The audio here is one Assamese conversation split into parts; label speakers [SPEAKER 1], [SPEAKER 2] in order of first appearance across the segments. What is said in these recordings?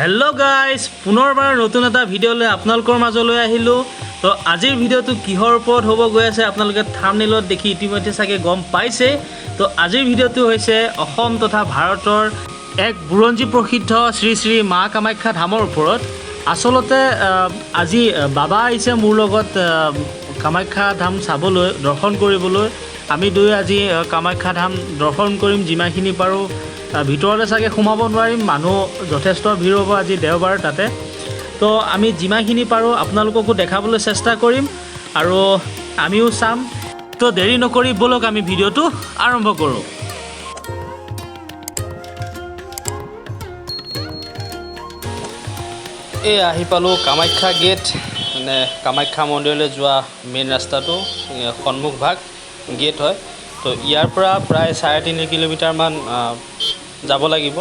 [SPEAKER 1] हेलो गाइज पुनर्बार नतुन एटा भिडिओ ले आपनालोকৰ মাজলৈ আহিলো তো আজিৰ ভিডিওটো কিহৰ ওপৰত হ'ব গৈ আছে আপোনালোকে থাম্বনেইলত দেখি ইতিমধ্যে চাগে গম পাইছে তো আজিৰ ভিডিওটো হৈছে অসম তথা ভাৰতৰ এক বুৰঞ্জী প্ৰসিদ্ধ শ্ৰী শ্ৰী মা কামাখ্যা ধামৰ ওপৰত আসলতে আজি বাবা আহিছে মোৰ লগত কামাখ্যা ধাম চাবলৈ দৰ্শন কৰিবলৈ আমি দুই আজি কামাখ্যা ধাম দৰ্শন কৰিম যিমাখিনি পাৰো ভিতৰলৈ চাগে সোমাব নোৱাৰিম মানুহ যথেষ্ট ভিৰ হ'ব আজি দেওবাৰ তাতে তো আমি যিমাখিনি পাৰোঁ আপোনালোককো দেখাবলৈ চেষ্টা কৰিম আৰু আমিও চাম তো দেৰি নকৰি বলক আমি ভিডিওটো আৰম্ভ কৰোঁ এই আহি পালোঁ কামাখ্যা গেট মানে কামাখ্যা মন্দিৰলৈ যোৱা মেইন ৰাস্তাটো সন্মুখ ভাগ গেট হয় তো ইয়াৰ পৰা প্ৰায় 3.5 কিলোমিটাৰমান যাব লাগিব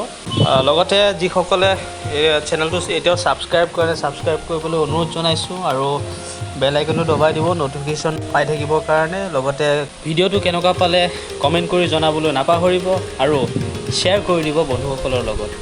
[SPEAKER 1] লগতে যিসকলে এই চেনেলটো এতিয়াও সাবস্ক্ৰাইব কৰে সাবস্ক্ৰাইব কৰিবলৈ অনুৰোধ জনাইছো আৰু বেল আইকনটো দবাই দিব নটিফিকেশ্যন পাই থাকিবৰ কাৰণে লগতে ভিডিওটো কেনেকুৱা পালে কমেন্ট কৰি জনাবলৈ নাপাহৰিব আৰু শ্বেয়াৰ কৰি দিব বন্ধুসকলৰ লগত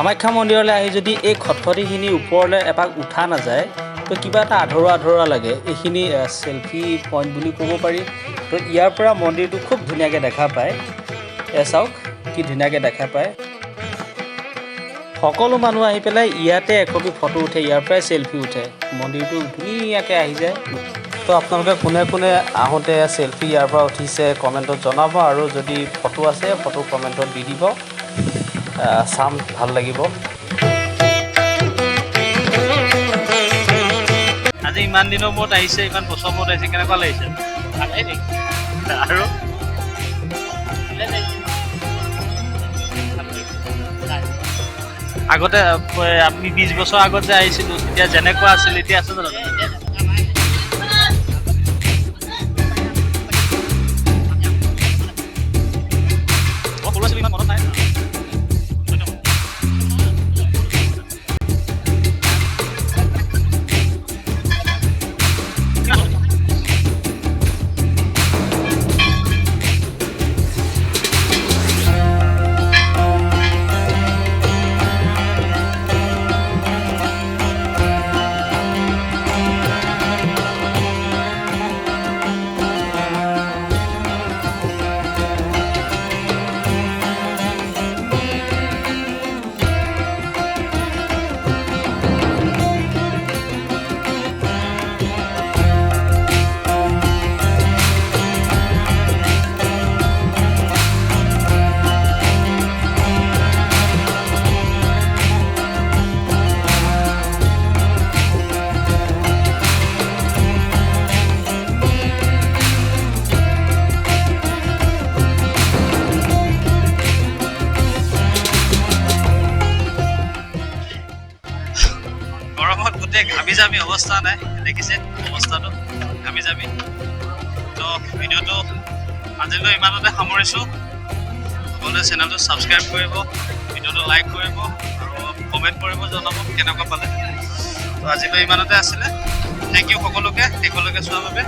[SPEAKER 1] কামাখ্যা মন্দিৰলৈ আহি যদি এই খটখটিখিনিৰ ওপৰলৈ এপাক উঠা নাযায় তো কিবা এটা আধৰুৱা আধৰুৱা লাগে। এইখিনি চেলফি পইণ্ট বুলি ক'ব পাৰি। তো ইয়াৰ পৰা মন্দিৰটো খুব ধুনীয়াকৈ দেখা পায়। চাওক কি ধুনীয়াকৈ দেখা পায়। সকলো মানুহ আহি পেলাই ইয়াতে একপি ফটো উঠে, ইয়াৰ পৰাই চেলফি উঠে। মন্দিৰটো ধুনীয়াকৈ আহি যায়। তো আপোনালোকে কোনে কোনে আহোঁতে চেলফি ইয়াৰ পৰা উঠিছে কমেণ্টত জনাব, আৰু যদি ফটো আছে ফটো কমেণ্টত দি দিব, চাম, ভাল লাগিব। আজি ইমান দিনৰ মূৰত আহিছে, ইমান বছৰ মূৰত আহিছে, কেনেকুৱা লাগিছে? ভালেই লাগিছে। আৰু আগতে আমি 20 বছৰ আগত যে আহিছিলোঁ তেতিয়া যেনেকুৱা আছিল এতিয়া আছে জানো? ইমান মনত নাই। ঘামি যাবি অৱস্থা নাই, দেখিছে অৱস্থাটো, ঘামি যাবি। তো ভিডিঅ'টো আজিলৈ ইমানতে সামৰিছোঁ। সকলোৱে চেনেলটো ছাবস্ক্ৰাইব কৰিব, ভিডিঅ'টো লাইক কৰিব আৰু কমেণ্ট কৰিব, জনাব কেনেকুৱা পালে। তো আজিলৈ ইমানতে আছিলে। থেংক ইউ সকলোকে শেষলৈকে চোৱাৰ বাবে।